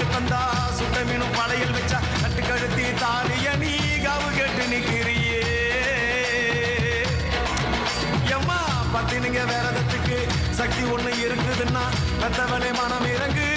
பால் தந்தா சுட்ட மீனும் படையல் வச்சா கட்டு கழுத்தி தாலிய நீ காவு கேட்டு நிக்கிறியே எம்மா பத்தினிங்க வேறதத்துக்கு சக்தி ஒண்ணு இருக்குதுன்னா கத்தவளே மனம் இறங்கு